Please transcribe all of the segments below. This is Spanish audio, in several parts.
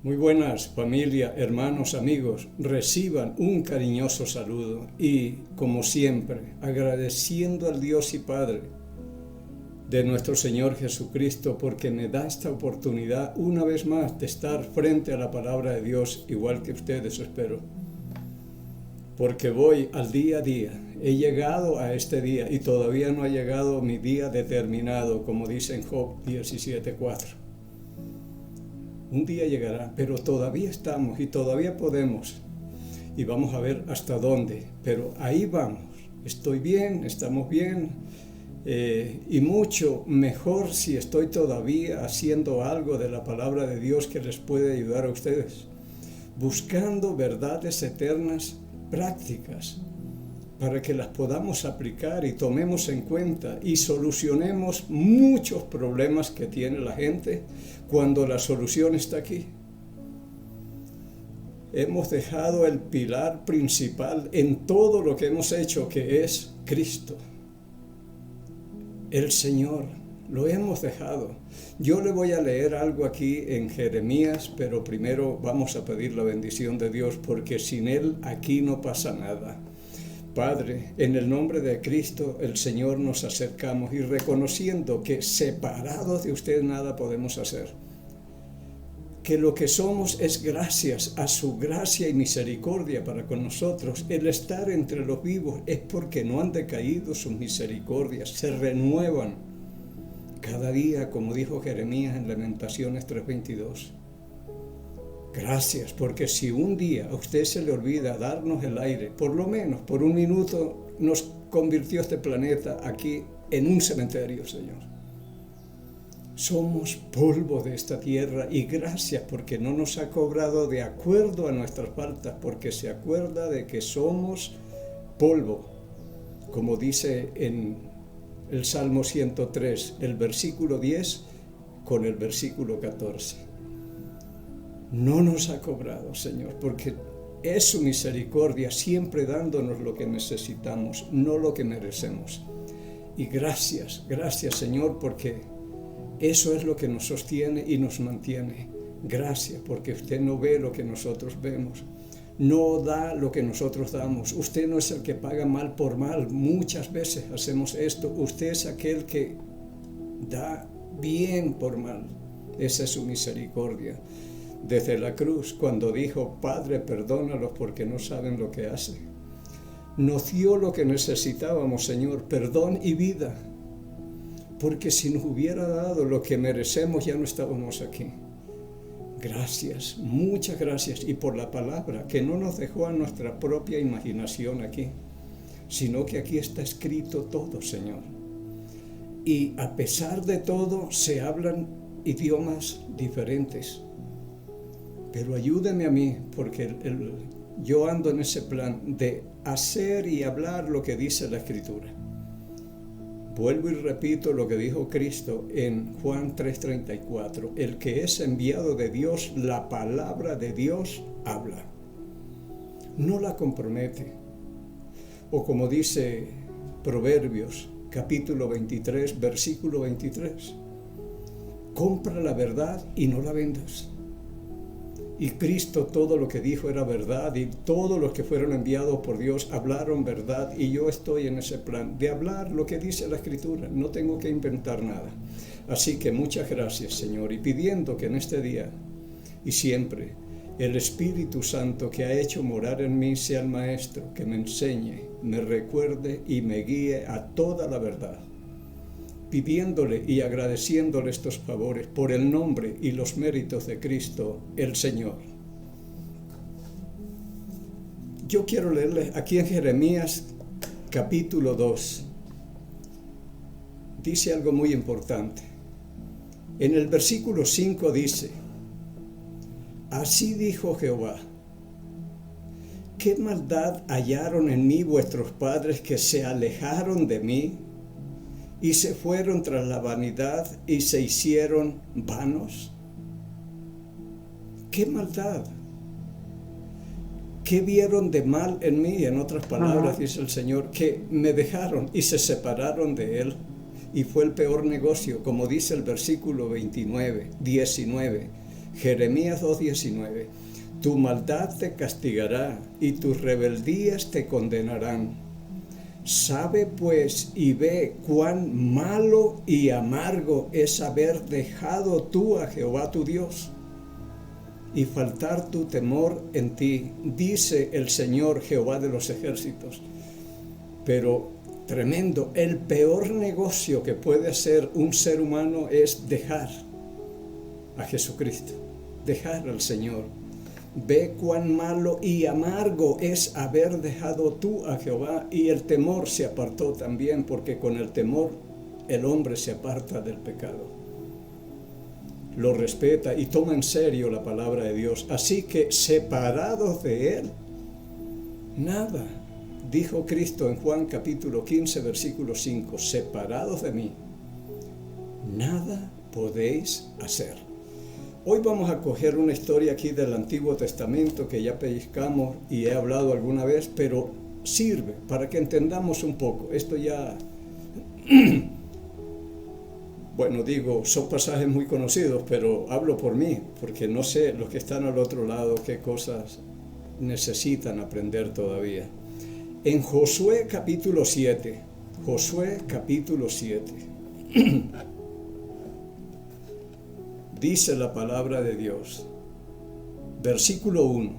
Muy buenas, familia, hermanos, amigos. Reciban un cariñoso saludo y, como siempre, agradeciendo al Dios y Padre de nuestro Señor Jesucristo porque me da esta oportunidad una vez más de estar frente a la palabra de Dios, igual que ustedes, espero. Porque voy al día a día. He llegado a este día y todavía no ha llegado mi día determinado, como dice en Job 17:4. Un día llegará, pero todavía estamos y todavía podemos. Y vamos a ver hasta dónde, pero ahí vamos. Estoy bien, estamos bien, y mucho mejor si estoy todavía haciendo algo de la palabra de Dios que les puede ayudar a ustedes. Buscando verdades eternas prácticas para que las podamos aplicar y tomemos en cuenta y solucionemos muchos problemas que tiene la gente cuando la solución está aquí. Hemos dejado el pilar principal en todo lo que hemos hecho, que es Cristo, el Señor. Lo hemos dejado. Yo le voy a leer algo aquí en Jeremías, pero primero vamos a pedir la bendición de Dios, porque sin Él aquí no pasa nada. Padre, en el nombre de Cristo, el Señor, nos acercamos y reconociendo que separados de usted nada podemos hacer. Que lo que somos es gracias a su gracia y misericordia para con nosotros. El estar entre los vivos es porque no han decaído sus misericordias, se renuevan cada día, como dijo Jeremías en Lamentaciones 3:22. Gracias, porque si un día a usted se le olvida darnos el aire, por lo menos por un minuto, nos convirtió este planeta aquí en un cementerio, Señor. Somos polvo de esta tierra y gracias porque no nos ha cobrado de acuerdo a nuestras faltas, porque se acuerda de que somos polvo, como dice en el Salmo 103, el versículo 10 con el versículo 14. No nos ha cobrado, Señor, porque es su misericordia siempre dándonos lo que necesitamos, no lo que merecemos. Y gracias, Señor, porque eso es lo que nos sostiene y nos mantiene. Gracias, porque usted no ve lo que nosotros vemos, no da lo que nosotros damos. Usted no es el que paga mal por mal. Muchas veces hacemos esto. Usted es aquel que da bien por mal. Esa es su misericordia. Desde la cruz, cuando dijo, Padre, perdónalos porque no saben lo que hacen, nos dio lo que necesitábamos, Señor, perdón y vida, porque si nos hubiera dado lo que merecemos, ya no estábamos aquí. Gracias, muchas gracias, y por la palabra, que no nos dejó a nuestra propia imaginación aquí, sino que aquí está escrito todo, Señor. Y a pesar de todo, se hablan idiomas diferentes. Pero ayúdame a mí, porque yo ando en ese plan de hacer y hablar lo que dice la Escritura. Vuelvo y repito lo que dijo Cristo en Juan 3:34. El que es enviado de Dios, la palabra de Dios habla. No la compromete. O como dice Proverbios, capítulo 23, versículo 23. Compra la verdad y no la vendas. Y Cristo, todo lo que dijo era verdad, y todos los que fueron enviados por Dios hablaron verdad, y yo estoy en ese plan de hablar lo que dice la Escritura. No tengo que inventar nada. Así que muchas gracias, Señor, y pidiendo que en este día y siempre el Espíritu Santo que ha hecho morar en mí sea el Maestro, que me enseñe, me recuerde y me guíe a toda la verdad, pidiéndole y agradeciéndole estos favores por el nombre y los méritos de Cristo, el Señor. Yo quiero leerles aquí en Jeremías capítulo 2. Dice algo muy importante. En el versículo 5 dice, así dijo Jehová, ¿qué maldad hallaron en mí vuestros padres que se alejaron de mí y se fueron tras la vanidad y se hicieron vanos? ¿Qué maldad? ¿Qué vieron de mal en mí? En otras palabras, dice el Señor, que me dejaron y se separaron de Él. Y fue el peor negocio, como dice el versículo 19. Jeremías 2:19. Tu maldad te castigará y tus rebeldías te condenarán. Sabe pues y ve cuán malo y amargo es haber dejado tú a Jehová tu Dios y faltar tu temor en ti, dice el Señor Jehová de los ejércitos. Pero tremendo, el peor negocio que puede hacer un ser humano es dejar a Jesucristo, dejar al Señor. Ve cuán malo y amargo es haber dejado tú a Jehová, y el temor se apartó también, porque con el temor el hombre se aparta del pecado. Lo respeta y toma en serio la palabra de Dios. Así que separados de Él, nada, dijo Cristo en Juan capítulo 15, versículo 5, separados de mí, nada podéis hacer. Hoy vamos a coger una historia aquí del Antiguo Testamento que ya pellizcamos y he hablado alguna vez, pero sirve para que entendamos un poco. Esto ya, bueno, digo, son pasajes muy conocidos, pero hablo por mí, porque no sé los que están al otro lado qué cosas necesitan aprender todavía. En Josué capítulo 7, Josué capítulo 7. Dice la palabra de Dios, versículo 1,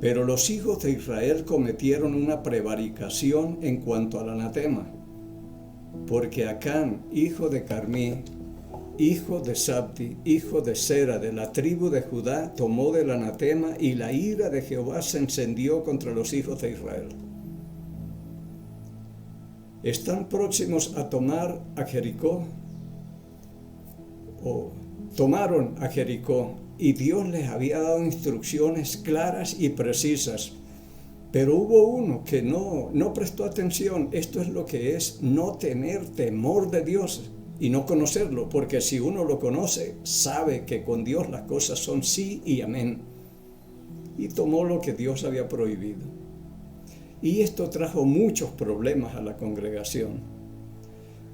pero los hijos de Israel cometieron una prevaricación en cuanto al anatema, porque Acán, hijo de Carmí, hijo de Sabdi, hijo de Sera, de la tribu de Judá, tomó del anatema, y la ira de Jehová se encendió contra los hijos de Israel. Están próximos a tomar a Jericó, tomaron a Jericó, y Dios les había dado instrucciones claras y precisas, pero hubo uno que no prestó atención. Esto es lo que es no tener temor de Dios y no conocerlo, porque si uno lo conoce, sabe que con Dios las cosas son sí y amén, y tomó lo que Dios había prohibido, y esto trajo muchos problemas a la congregación.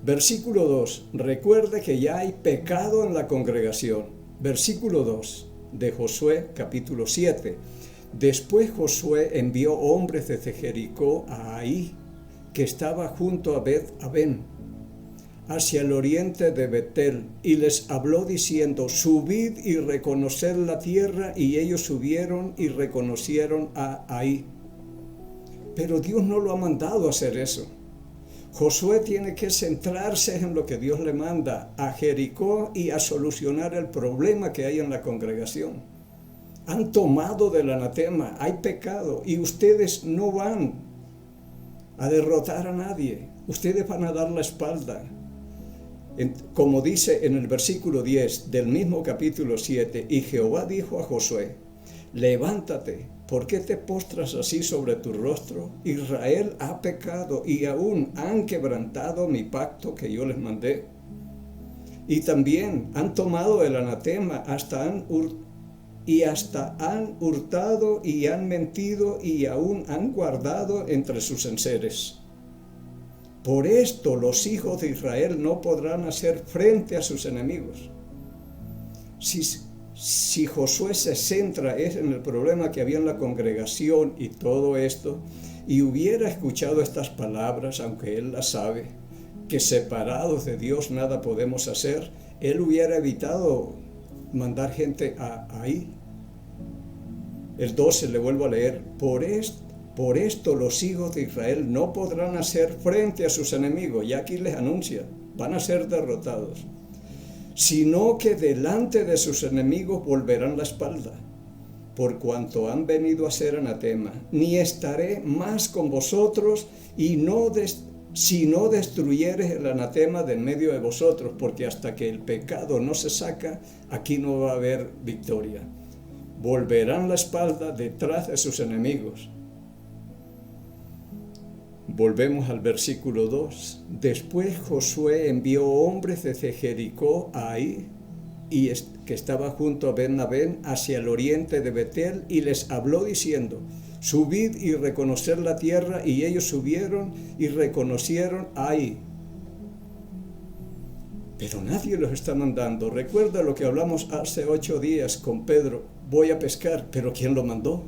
Versículo 2, recuerde que ya hay pecado en la congregación. Versículo 2 de Josué capítulo 7. Después Josué envió hombres desde Jericó a Ahí, que estaba junto a Bet-Aben, hacia el oriente de Betel, y les habló diciendo, subid y reconoced la tierra, y ellos subieron y reconocieron a Ahí. Pero Dios no lo ha mandado a hacer eso. Josué tiene que centrarse en lo que Dios le manda, a Jericó, y a solucionar el problema que hay en la congregación. Han tomado del anatema, hay pecado, y ustedes no van a derrotar a nadie. Ustedes van a dar la espalda. Como dice en el versículo 10 del mismo capítulo 7, y Jehová dijo a Josué, levántate, ¿por qué te postras así sobre tu rostro? Israel ha pecado y aún han quebrantado mi pacto que yo les mandé. Y también han tomado el anatema, hasta han hurtado y han mentido y aún han guardado entre sus enseres. Por esto los hijos de Israel no podrán hacer frente a sus enemigos. Si Josué se centra en el problema que había en la congregación y todo esto, y hubiera escuchado estas palabras, aunque él las sabe, que separados de Dios nada podemos hacer, él hubiera evitado mandar gente ahí. El 12 le vuelvo a leer, por esto los hijos de Israel no podrán hacer frente a sus enemigos, y aquí les anuncia, van a ser derrotados, sino que delante de sus enemigos volverán la espalda, por cuanto han venido a ser anatema. Ni estaré más con vosotros, si no destruyeres el anatema de en medio de vosotros, porque hasta que el pecado no se saca, aquí no va a haber victoria. Volverán la espalda detrás de sus enemigos. Volvemos al versículo 2. Después Josué envió hombres desde Jericó a Ahí, que estaba junto a Ben-Aben, hacia el oriente de Betel, y les habló diciendo, subid y reconocer la tierra, y ellos subieron y reconocieron a Ahí. pero nadie los está mandando. Recuerda lo que hablamos hace 8 días con Pedro, voy a pescar, pero ¿quién lo mandó?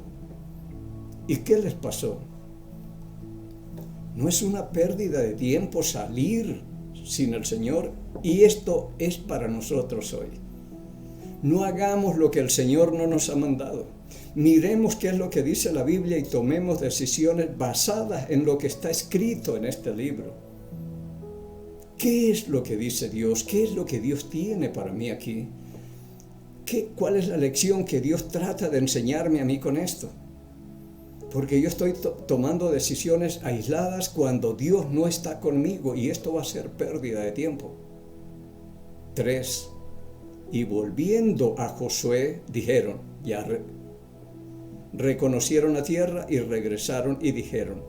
¿Y qué les pasó? No es una pérdida de tiempo salir sin el Señor, y esto es para nosotros hoy. No hagamos lo que el Señor no nos ha mandado. Miremos qué es lo que dice la Biblia y tomemos decisiones basadas en lo que está escrito en este libro. ¿Qué es lo que dice Dios? ¿Qué es lo que Dios tiene para mí aquí? ¿Cuál es la lección que Dios trata de enseñarme a mí con esto? Porque yo estoy tomando decisiones aisladas cuando Dios no está conmigo, y esto va a ser pérdida de tiempo. 3. Y volviendo a Josué, dijeron, reconocieron la tierra y regresaron y dijeron,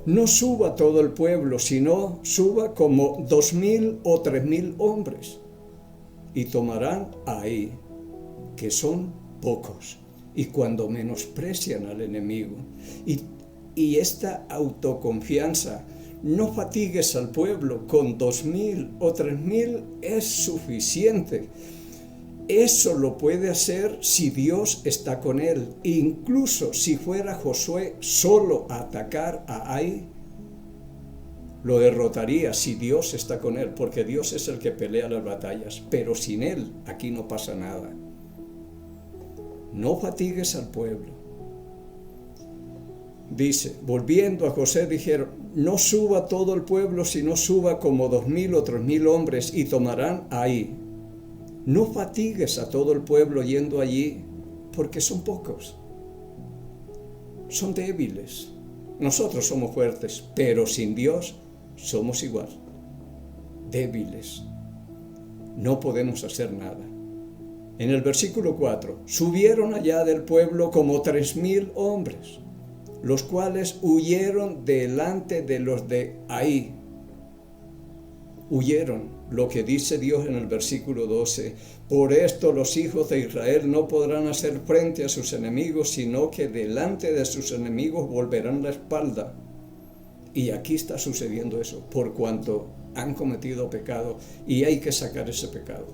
no suba todo el pueblo, sino suba como 2,000 o 3,000 hombres, y tomarán ahí, que son pocos, y cuando menosprecian al enemigo. Y esta autoconfianza, no fatigues al pueblo, con 2,000 o 3,000 es suficiente. Eso lo puede hacer si Dios está con él. Incluso si fuera Josué solo a atacar a Ai, lo derrotaría si Dios está con él, porque Dios es el que pelea las batallas. Pero sin él, aquí no pasa nada. No fatigues al pueblo. Dice, volviendo a José, dijeron, no suba todo el pueblo, sino suba como 2,000 o 3,000 hombres, y tomarán ahí. No fatigues a todo el pueblo yendo allí, porque son pocos. Son débiles. Nosotros somos fuertes, pero sin Dios somos igual. Débiles. No podemos hacer nada. En el versículo 4, subieron allá del pueblo como 3,000 hombres, los cuales huyeron delante de los de Ai. Huyeron, lo que dice Dios en el versículo 12, por esto los hijos de Israel no podrán hacer frente a sus enemigos, sino que delante de sus enemigos volverán la espalda. Y aquí está sucediendo eso, por cuanto han cometido pecado, y hay que sacar ese pecado.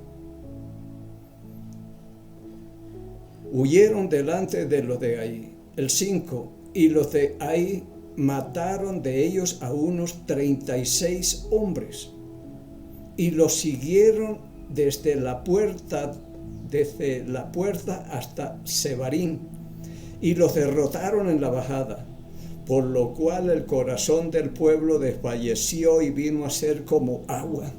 Huyeron delante de los de Ai. El 5, y los de Ai mataron de ellos a unos 36 hombres, y los siguieron desde la puerta hasta Sebarim, y los derrotaron en la bajada, por lo cual el corazón del pueblo desfalleció y vino a ser como agua.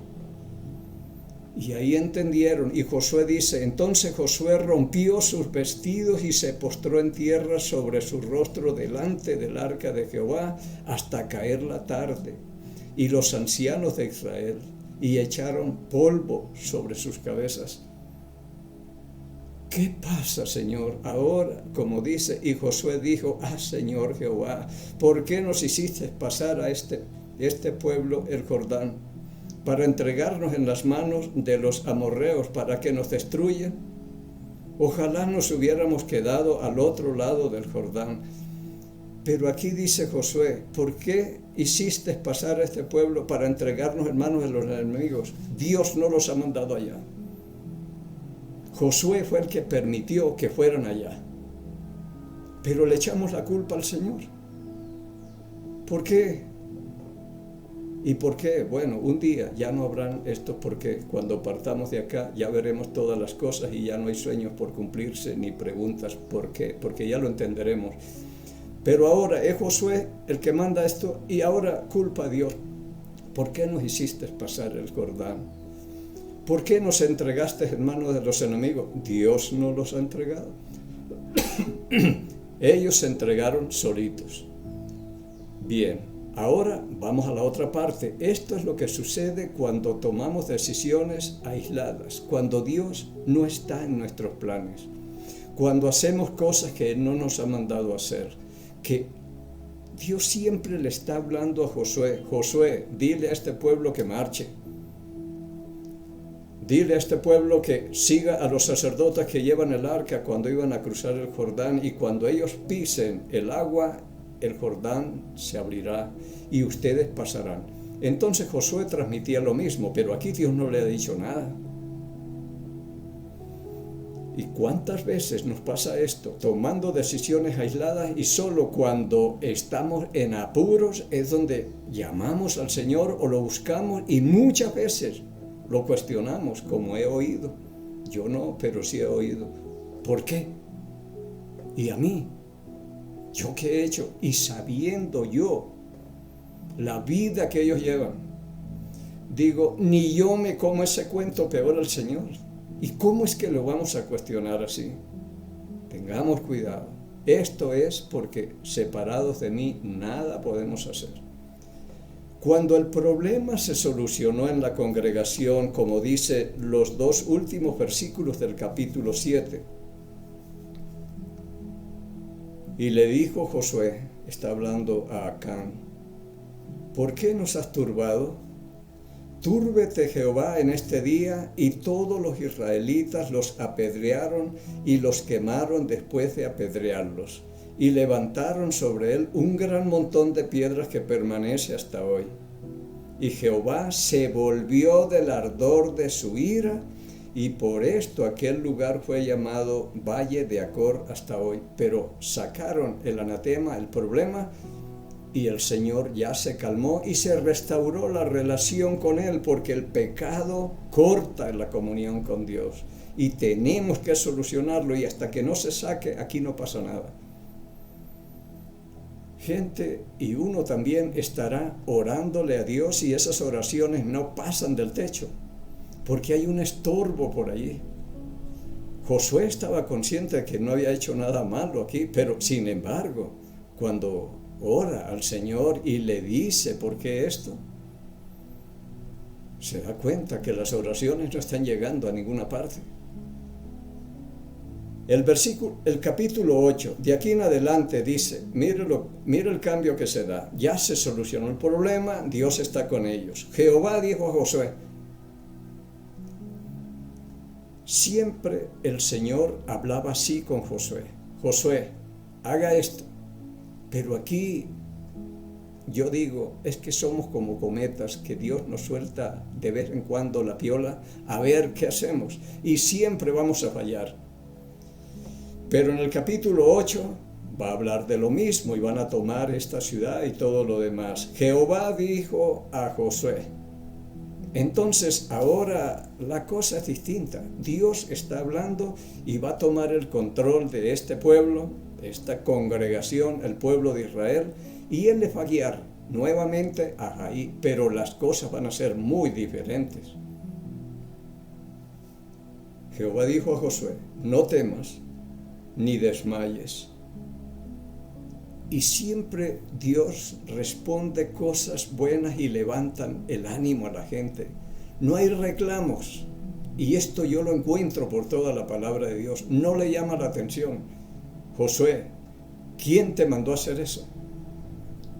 Y ahí entendieron, y Josué dice, entonces Josué rompió sus vestidos y se postró en tierra sobre su rostro delante del arca de Jehová hasta caer la tarde, y los ancianos de Israel, y echaron polvo sobre sus cabezas. ¿Qué pasa, Señor? Ahora, como dice, y Josué dijo, Señor Jehová, ¿por qué nos hiciste pasar a este pueblo el Jordán, para entregarnos en las manos de los amorreos para que nos destruyan? Ojalá nos hubiéramos quedado al otro lado del Jordán. Pero aquí dice Josué, ¿por qué hiciste pasar a este pueblo para entregarnos en manos de los enemigos? Dios no los ha mandado allá. Josué fue el que permitió que fueran allá. Pero le echamos la culpa al Señor. ¿Por qué? ¿Y por qué? Bueno, un día ya no habrán estos porque cuando partamos de acá ya veremos todas las cosas y ya no hay sueños por cumplirse ni preguntas por qué, porque ya lo entenderemos. Pero ahora es Josué el que manda esto y ahora culpa a Dios. ¿Por qué nos hiciste pasar el Jordán? ¿Por qué nos entregaste en manos de los enemigos? Dios no los ha entregado. Ellos se entregaron solitos. Bien, ahora vamos a la otra parte. Esto es lo que sucede cuando tomamos decisiones aisladas, cuando Dios no está en nuestros planes, cuando hacemos cosas que Él no nos ha mandado hacer. Que Dios siempre le está hablando a Josué, Josué, dile a este pueblo que marche. Dile a este pueblo que siga a los sacerdotes que llevan el arca cuando iban a cruzar el Jordán, y cuando ellos pisen el agua, el Jordán se abrirá y ustedes pasarán. Entonces Josué transmitía lo mismo, pero aquí Dios no le ha dicho nada. ¿Y cuántas veces nos pasa esto? Tomando decisiones aisladas y solo cuando estamos en apuros es donde llamamos al Señor o lo buscamos y muchas veces lo cuestionamos, como he oído. Yo no, pero sí he oído. ¿Por qué? ¿Y a mí? ¿Yo qué he hecho? Y sabiendo yo la vida que ellos llevan, digo, ni yo me como ese cuento, peor el Señor. ¿Y cómo es que lo vamos a cuestionar así? Tengamos cuidado. Esto es porque separados de mí nada podemos hacer. Cuando el problema se solucionó en la congregación, como dice los 2 últimos versículos del capítulo 7, y le dijo Josué, está hablando a Acán, ¿por qué nos has turbado? Túrbete Jehová en este día, y todos los israelitas los apedrearon y los quemaron después de apedrearlos, y levantaron sobre él un gran montón de piedras que permanece hasta hoy. Y Jehová se volvió del ardor de su ira, y por esto aquel lugar fue llamado Valle de Acor hasta hoy. Pero sacaron el anatema, el problema, y el Señor ya se calmó y se restauró la relación con Él, porque el pecado corta la comunión con Dios y tenemos que solucionarlo, y hasta que no se saque, aquí no pasa nada. Gente, y uno también estará orándole a Dios y esas oraciones no pasan del techo, porque hay un estorbo por allí. Josué estaba consciente de que no había hecho nada malo aquí, pero sin embargo, cuando ora al Señor y le dice ¿por qué esto? Se da cuenta que las oraciones no están llegando a ninguna parte. El capítulo 8, de aquí en adelante dice, mire el cambio que se da. Ya se solucionó el problema, Dios está con ellos. Jehová dijo a Josué, siempre el Señor hablaba así con Josué. Josué, haga esto. Pero aquí yo digo, es que somos como cometas que Dios nos suelta de vez en cuando la piola a ver qué hacemos, y siempre vamos a fallar. Pero en el capítulo 8 va a hablar de lo mismo y van a tomar esta ciudad y todo lo demás. Jehová dijo a Josué. Entonces ahora la cosa es distinta. Dios está hablando y va a tomar el control de este pueblo, esta congregación, el pueblo de Israel, y Él les va a guiar nuevamente a ahí, pero las cosas van a ser muy diferentes. Jehová dijo a Josué, no temas ni desmayes. Y siempre Dios responde cosas buenas y levantan el ánimo a la gente. No hay reclamos, y esto yo lo encuentro por toda la palabra de Dios. No le llama la atención. Josué, ¿quién te mandó a hacer eso?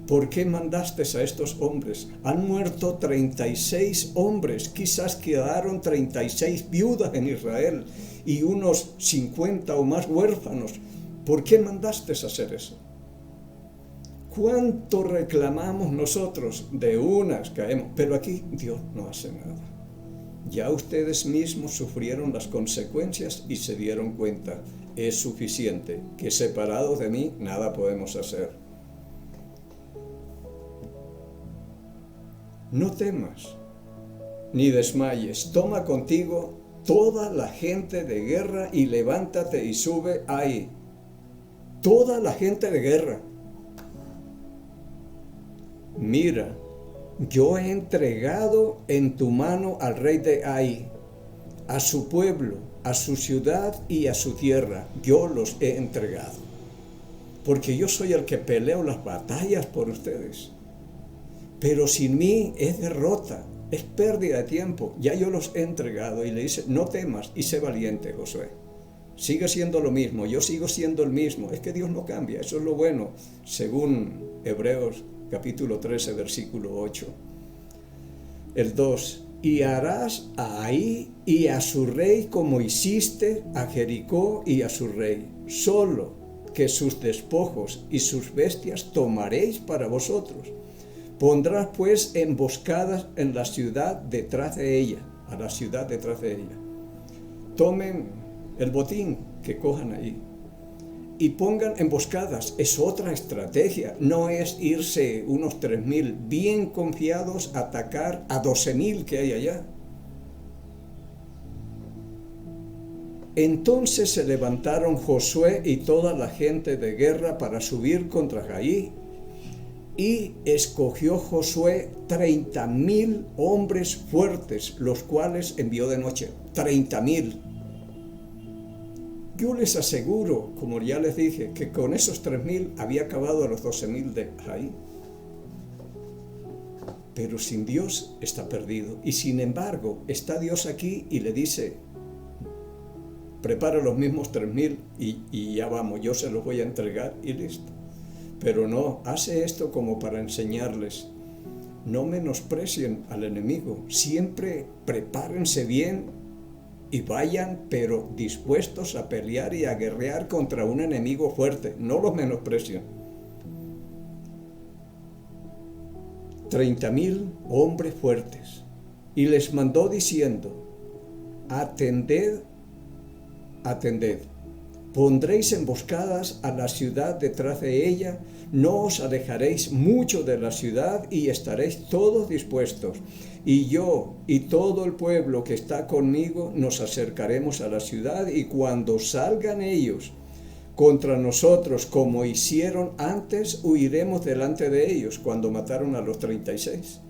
¿Por qué mandaste a estos hombres? Han muerto 36 hombres, quizás quedaron 36 viudas en Israel y unos 50 o más huérfanos. ¿Por qué mandaste a hacer eso? ¿Cuánto reclamamos nosotros? De unas caemos, pero aquí Dios no hace nada. Ya ustedes mismos sufrieron las consecuencias y se dieron cuenta. Es suficiente, que separados de mí nada podemos hacer. No temas, ni desmayes. Toma contigo toda la gente de guerra y levántate y sube ahí. Toda la gente de guerra. Mira, yo he entregado en tu mano al rey de Ai, a su pueblo, a su ciudad y a su tierra. Yo los he entregado, porque yo soy el que peleo las batallas por ustedes. Pero sin mí es derrota, es pérdida de tiempo. Ya yo los he entregado. Y le dice, no temas y sé valiente, Josué. Sigue siendo lo mismo, yo sigo siendo el mismo. Es que Dios no cambia, eso es lo bueno, según Hebreos capítulo 13, versículo 8. El 2, y harás a Ai y a su rey como hiciste a Jericó y a su rey, solo que sus despojos y sus bestias tomaréis para vosotros, Pondrás pues emboscadas en la ciudad detrás de ella, a la ciudad detrás de ella. Tomen el botín que cojan ahí y pongan emboscadas. Es otra estrategia, no es irse unos 3,000 bien confiados a atacar a 12,000 que hay allá. Entonces se levantaron Josué y toda la gente de guerra para subir contra Jai, y escogió Josué 30,000 hombres fuertes, los cuales envió de noche. 30,000. Yo les aseguro, como ya les dije, que con esos 3,000 había acabado a los 12,000 de Jai. Pero sin Dios está perdido. Y sin embargo, está Dios aquí y le dice: prepara los mismos 3,000 y ya vamos, yo se los voy a entregar y listo. Pero no, hace esto como para enseñarles: no menosprecien al enemigo, siempre prepárense bien y vayan, pero dispuestos a pelear y a guerrear contra un enemigo fuerte, no los menosprecien. 30,000 hombres fuertes, y les mandó diciendo: atended, pondréis emboscadas a la ciudad detrás de ella, no os alejaréis mucho de la ciudad y estaréis todos dispuestos. Y yo y todo el pueblo que está conmigo nos acercaremos a la ciudad, y cuando salgan ellos contra nosotros como hicieron antes, huiremos delante de ellos, cuando mataron a los 36.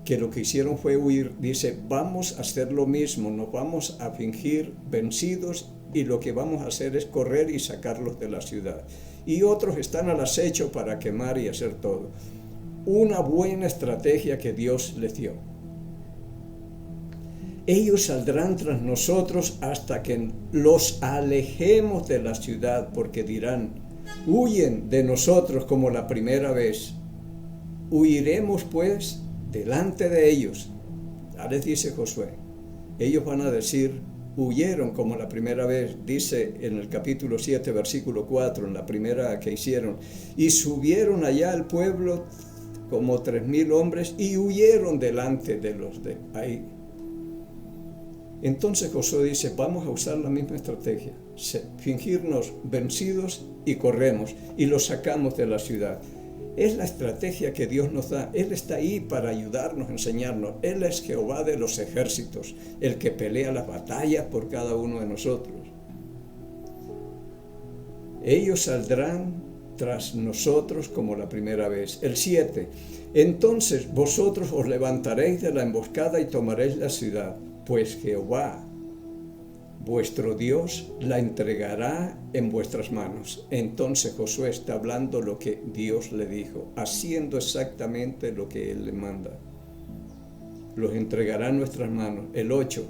Que lo que hicieron fue huir. Dice: vamos a hacer lo mismo, nos vamos a fingir vencidos y lo que vamos a hacer es correr y sacarlos de la ciudad. Y otros están al acecho para quemar y hacer todo. Una buena estrategia que Dios les dio. Ellos saldrán tras nosotros hasta que los alejemos de la ciudad, porque dirán: huyen de nosotros como la primera vez. Huiremos pues delante de ellos. Ya les dice Josué. Ellos van a decir: huyeron como la primera vez, dice en el capítulo 7, versículo 4, en la primera que hicieron. Y subieron allá al pueblo como 3,000 hombres y huyeron delante de los de ahí. Entonces Josué dice: vamos a usar la misma estrategia, fingirnos vencidos y corremos y los sacamos de la ciudad. Es la estrategia que Dios nos da. Él está ahí para ayudarnos, enseñarnos. Él es Jehová de los ejércitos, el que pelea las batallas por cada uno de nosotros. Ellos saldrán tras nosotros como la primera vez. El 7. Entonces vosotros os levantaréis de la emboscada y tomaréis la ciudad, pues Jehová vuestro Dios la entregará en vuestras manos. Entonces Josué está hablando lo que Dios le dijo, haciendo exactamente lo que Él le manda. Los entregará en nuestras manos. El 8.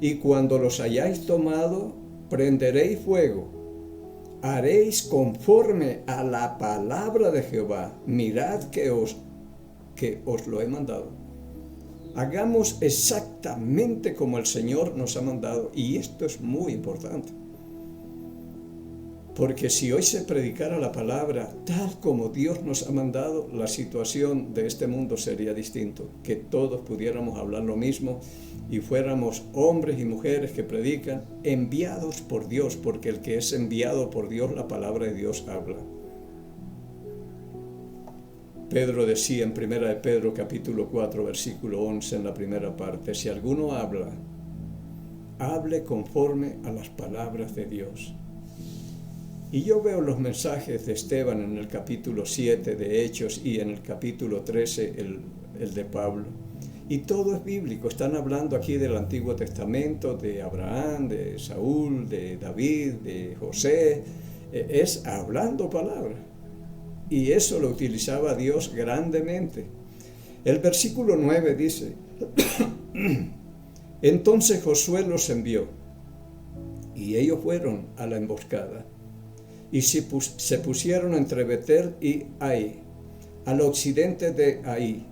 Y cuando los hayáis tomado, prenderéis fuego. Haréis conforme a la palabra de Jehová. Mirad que os lo he mandado. Hagamos exactamente como el Señor nos ha mandado. Y esto es muy importante. Porque si hoy se predicara la palabra tal como Dios nos ha mandado, la situación de este mundo sería distinto. Que todos pudiéramos hablar lo mismo y fuéramos hombres y mujeres que predican, enviados por Dios, porque el que es enviado por Dios, la palabra de Dios habla. Pedro decía en 1 de Pedro capítulo 4 versículo 11 en la primera parte: si alguno habla, hable conforme a las palabras de Dios. Y yo veo los mensajes de Esteban en el capítulo 7 de Hechos y en el capítulo 13 el de Pablo. Y todo es bíblico. Están hablando aquí del Antiguo Testamento, de Abraham, de Saúl, de David, de José. Es hablando palabra. Y eso lo utilizaba Dios grandemente. El versículo 9 dice: entonces Josué los envió, y ellos fueron a la emboscada, y se pusieron entre Betel y Ai, al occidente de Ai.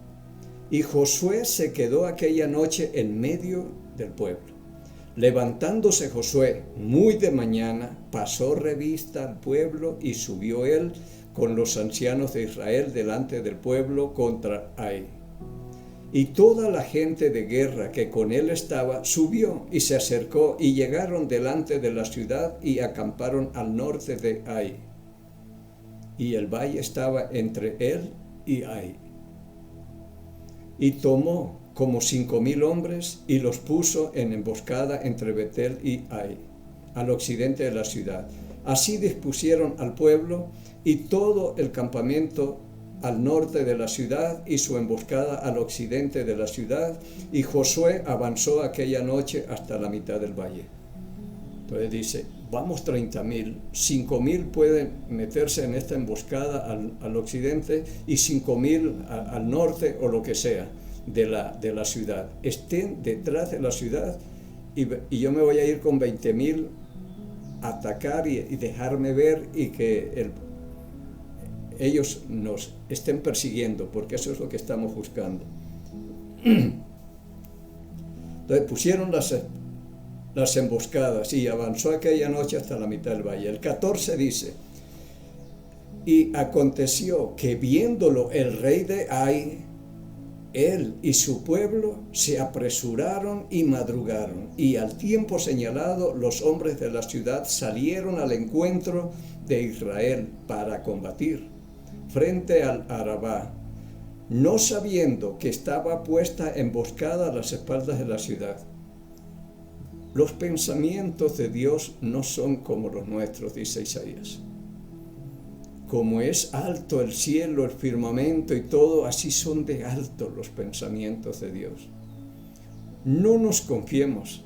Y Josué se quedó aquella noche en medio del pueblo. Levantándose Josué muy de mañana, pasó revista al pueblo y subió él con los ancianos de Israel delante del pueblo contra Ai. Y toda la gente de guerra que con él estaba subió y se acercó y llegaron delante de la ciudad y acamparon al norte de Ai. Y el valle estaba entre él y Ai. Y tomó como 5,000 hombres y los puso en emboscada entre Betel y Ai, al occidente de la ciudad. Así dispusieron al pueblo y todo el campamento al norte de la ciudad y su emboscada al occidente de la ciudad, y Josué avanzó aquella noche hasta la mitad del valle. Entonces dice, vamos 30,000, 5,000 pueden meterse en esta emboscada al occidente y 5,000 al norte o lo que sea de la ciudad. Estén detrás de la ciudad y yo me voy a ir con 20,000 a atacar y dejarme ver y que ellos nos estén persiguiendo, porque eso es lo que estamos buscando. Entonces pusieron las emboscadas y avanzó aquella noche hasta la mitad del valle. El 14 dice, y aconteció que viéndolo el rey de Ai, él y su pueblo se apresuraron y madrugaron, y al tiempo señalado los hombres de la ciudad salieron al encuentro de Israel para combatir frente al Arabá, no sabiendo que estaba puesta emboscada a las espaldas de la ciudad. Los pensamientos de Dios no son como los nuestros, dice Isaías. Como es alto el cielo, el firmamento y todo, así son de alto los pensamientos de Dios. No nos confiemos,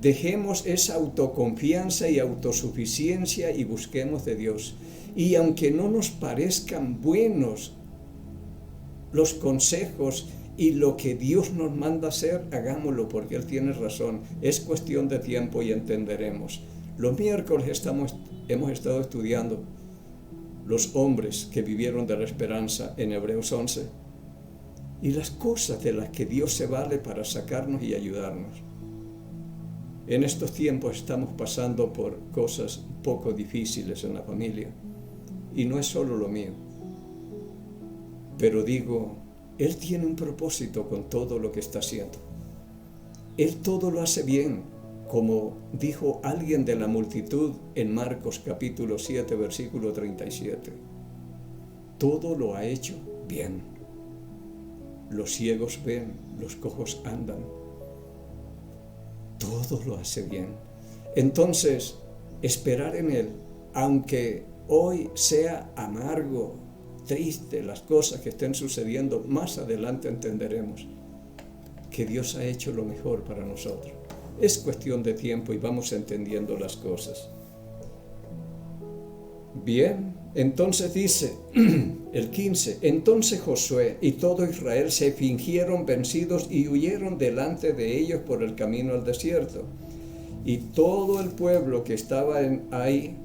dejemos esa autoconfianza y autosuficiencia y busquemos de Dios. Y aunque no nos parezcan buenos los consejos y lo que Dios nos manda hacer, hagámoslo porque Él tiene razón. Es cuestión de tiempo y entenderemos. Los miércoles hemos estado estudiando los hombres que vivieron de la esperanza en Hebreos 11 y las cosas de las que Dios se vale para sacarnos y ayudarnos. En estos tiempos estamos pasando por cosas un poco difíciles en la familia y no es solo lo mío, pero digo, Él tiene un propósito con todo lo que está haciendo. Él todo lo hace bien, como dijo alguien de la multitud en Marcos capítulo 7, versículo 37. Todo lo ha hecho bien. Los ciegos ven, los cojos andan. Todo lo hace bien. Entonces, esperar en Él, aunque hoy sea amargo, triste las cosas que estén sucediendo, más adelante entenderemos que Dios ha hecho lo mejor para nosotros. Es cuestión de tiempo y vamos entendiendo las cosas. Bien, entonces dice el 15, entonces Josué y todo Israel se fingieron vencidos y huyeron delante de ellos por el camino al desierto. Y todo el pueblo que estaba ahí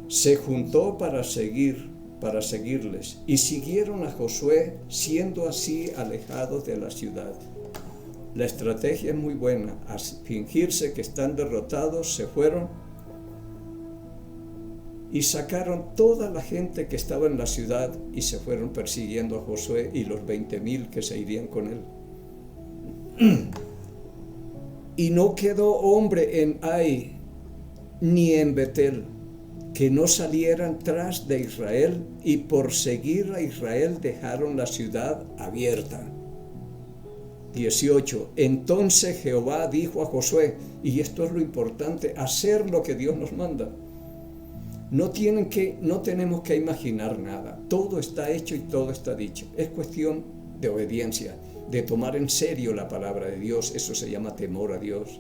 se juntó para seguirles, y siguieron a Josué, siendo así alejados de la ciudad. La estrategia es muy buena. Al fingirse que están derrotados, se fueron y sacaron toda la gente que estaba en la ciudad y se fueron persiguiendo a Josué y los 20,000 que se irían con él. Y no quedó hombre en Ai ni en Betel que no salieran tras de Israel, y por seguir a Israel dejaron la ciudad abierta. 18. Entonces Jehová dijo a Josué, y esto es lo importante, hacer lo que Dios nos manda. No tenemos que imaginar nada. Todo está hecho y todo está dicho. Es cuestión de obediencia, de tomar en serio la palabra de Dios. Eso se llama temor a Dios.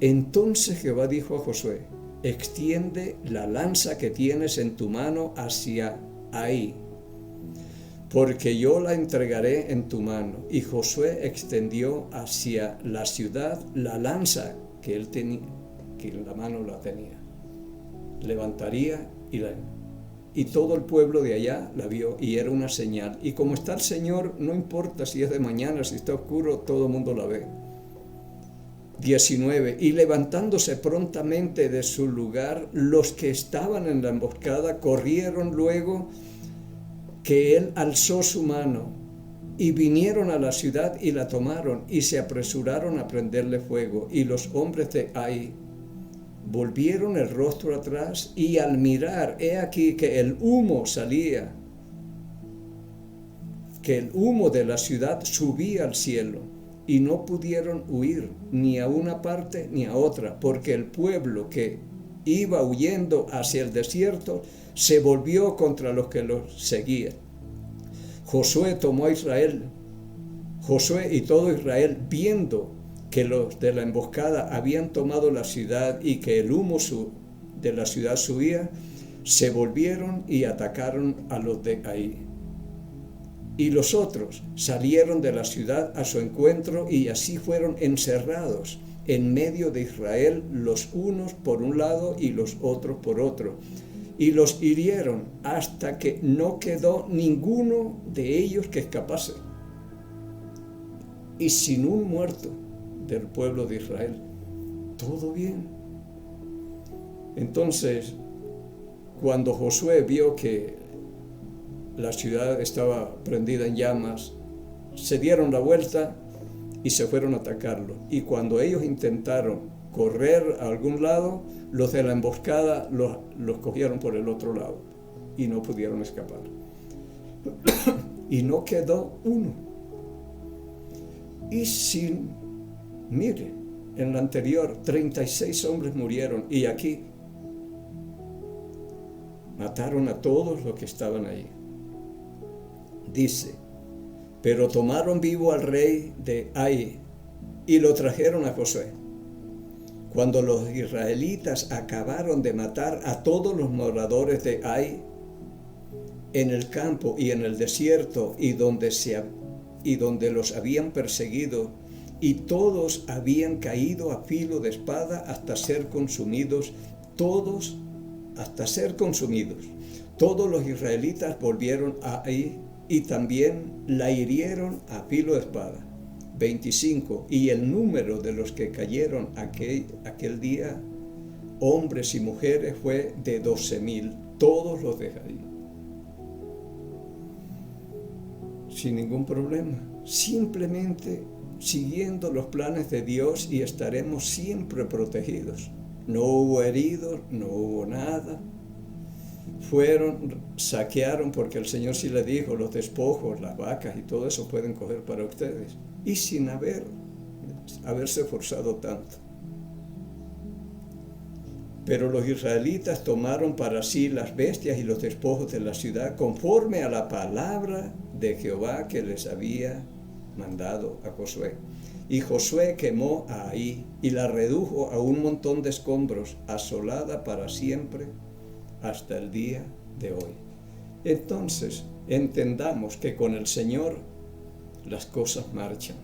Entonces Jehová dijo a Josué, extiende la lanza que tienes en tu mano hacia ahí, porque yo la entregaré en tu mano. Y Josué extendió hacia la ciudad la lanza que él tenía, que en la mano la tenía. Levantaría y todo el pueblo de allá la vio, y era una señal. Y como está el Señor, no importa si es de mañana, si está oscuro, todo el mundo la ve. 19. Y levantándose prontamente de su lugar, los que estaban en la emboscada corrieron luego que él alzó su mano, y vinieron a la ciudad y la tomaron, y se apresuraron a prenderle fuego. Y los hombres de Ai volvieron el rostro atrás, y al mirar, he aquí que el humo salía, que el humo de la ciudad subía al cielo, y no pudieron huir ni a una parte ni a otra, porque el pueblo que iba huyendo hacia el desierto se volvió contra los que los seguían. Josué tomó a Israel. Josué y todo Israel, viendo que los de la emboscada habían tomado la ciudad y que el humo de la ciudad subía, se volvieron y atacaron a los de Ai. Y los otros salieron de la ciudad a su encuentro, y así fueron encerrados en medio de Israel, los unos por un lado y los otros por otro. Y los hirieron hasta que no quedó ninguno de ellos que escapase. Y sin un muerto del pueblo de Israel. Todo bien. Entonces, cuando Josué vio que la ciudad estaba prendida en llamas, se dieron la vuelta y se fueron a atacarlo. Y cuando ellos intentaron correr a algún lado, los de la emboscada los cogieron por el otro lado y no pudieron escapar. Y no quedó uno. Y mire, en la anterior 36 hombres murieron, y aquí mataron a todos los que estaban ahí. Dice, pero tomaron vivo al rey de Ai y lo trajeron a Josué. Cuando los israelitas acabaron de matar a todos los moradores de Ai en el campo y en el desierto, y donde los habían perseguido, y todos habían caído a filo de espada hasta ser consumidos, todos los israelitas volvieron a Ai y también la hirieron a filo de espada. 25. Y el número de los que cayeron aquel día, hombres y mujeres, fue de 12,000, todos los de Ai. Sin ningún problema, simplemente siguiendo los planes de Dios, y estaremos siempre protegidos. No hubo heridos, no hubo nada. Saquearon, porque el Señor sí le dijo, los despojos, las vacas y todo eso pueden coger para ustedes, y sin haberse forzado tanto. Pero los israelitas tomaron para sí las bestias y los despojos de la ciudad, conforme a la palabra de Jehová que les había mandado a Josué. Y Josué quemó a Ai y la redujo a un montón de escombros, asolada para siempre hasta el día de hoy. Entonces, entendamos que con el Señor las cosas marchan.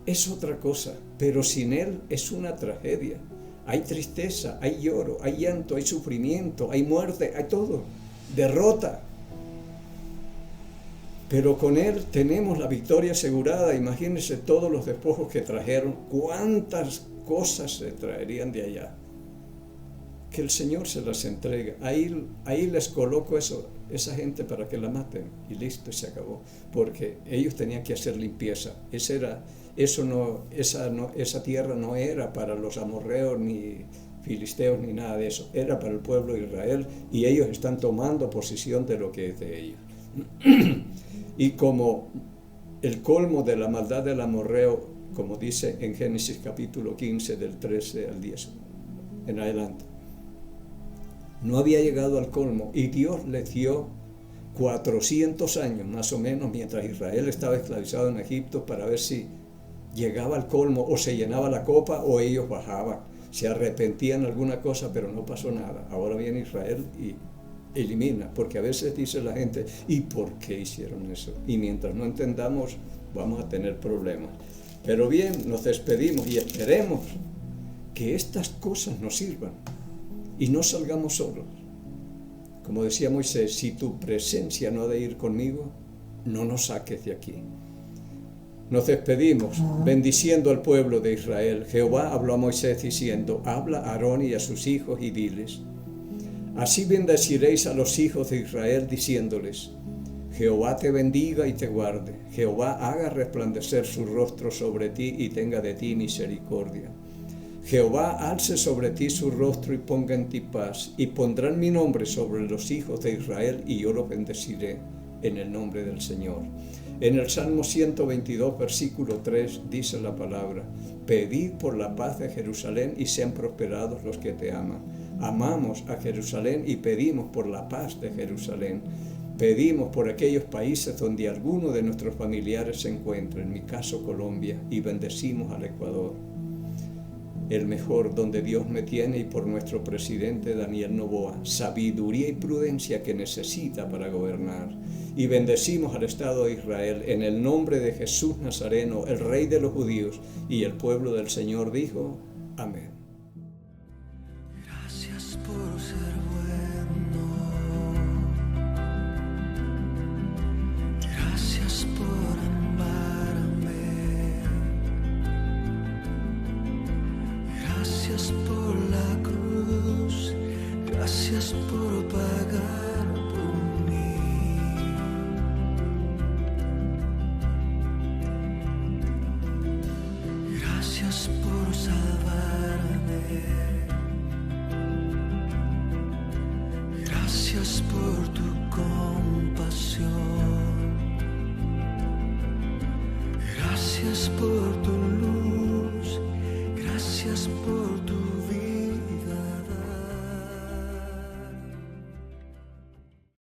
Es otra cosa, pero sin Él es una tragedia. Hay tristeza, hay lloro, hay llanto, hay sufrimiento, hay muerte, hay todo, derrota. Pero con Él tenemos la victoria asegurada. Imagínense todos los despojos que trajeron, cuántas cosas se traerían de allá. Que el Señor se las entregue. Ahí les coloco esa gente para que la maten, y listo, se acabó. Porque ellos tenían que hacer limpieza. Esa tierra no era para los amorreos ni filisteos ni nada de eso. Era para el pueblo de Israel, y ellos están tomando posesión de lo que es de ellos. Y como el colmo de la maldad del amorreo, como dice en Génesis capítulo 15 del 13 al 10 en adelante, no había llegado al colmo, y Dios les dio 400 años más o menos mientras Israel estaba esclavizado en Egipto, para ver si llegaba al colmo, o se llenaba la copa, o ellos bajaban, se arrepentían alguna cosa, pero no pasó nada. Ahora viene Israel y elimina, porque a veces dice la gente, ¿y por qué hicieron eso? Y mientras no entendamos, vamos a tener problemas. Pero bien, nos despedimos y esperemos que estas cosas nos sirvan y no salgamos solos. Como decía Moisés, si tu presencia no ha de ir conmigo, no nos saques de aquí. Nos despedimos bendiciendo al pueblo de Israel. Jehová habló a Moisés diciendo, habla a Aarón y a sus hijos y diles, así bendeciréis a los hijos de Israel diciéndoles, Jehová te bendiga y te guarde. Jehová haga resplandecer su rostro sobre ti y tenga de ti misericordia. Jehová alce sobre ti su rostro y ponga en ti paz, y pondrán mi nombre sobre los hijos de Israel, y yo los bendeciré en el nombre del Señor. En el Salmo 122, versículo 3, dice la palabra, pedid por la paz de Jerusalén y sean prosperados los que te aman. Amamos a Jerusalén y pedimos por la paz de Jerusalén. Pedimos por aquellos países donde alguno de nuestros familiares se encuentra, en mi caso Colombia, y bendecimos al Ecuador, el mejor donde Dios me tiene, y por nuestro presidente Daniel Noboa, sabiduría y prudencia que necesita para gobernar. Y bendecimos al Estado de Israel en el nombre de Jesús Nazareno, el Rey de los judíos, y el pueblo del Señor dijo, amén. Gracias por ser bueno, gracias por amarme, gracias por la cruz, gracias por pagar por mí. Gracias por salvarme. Gracias por tu compasión, gracias por tu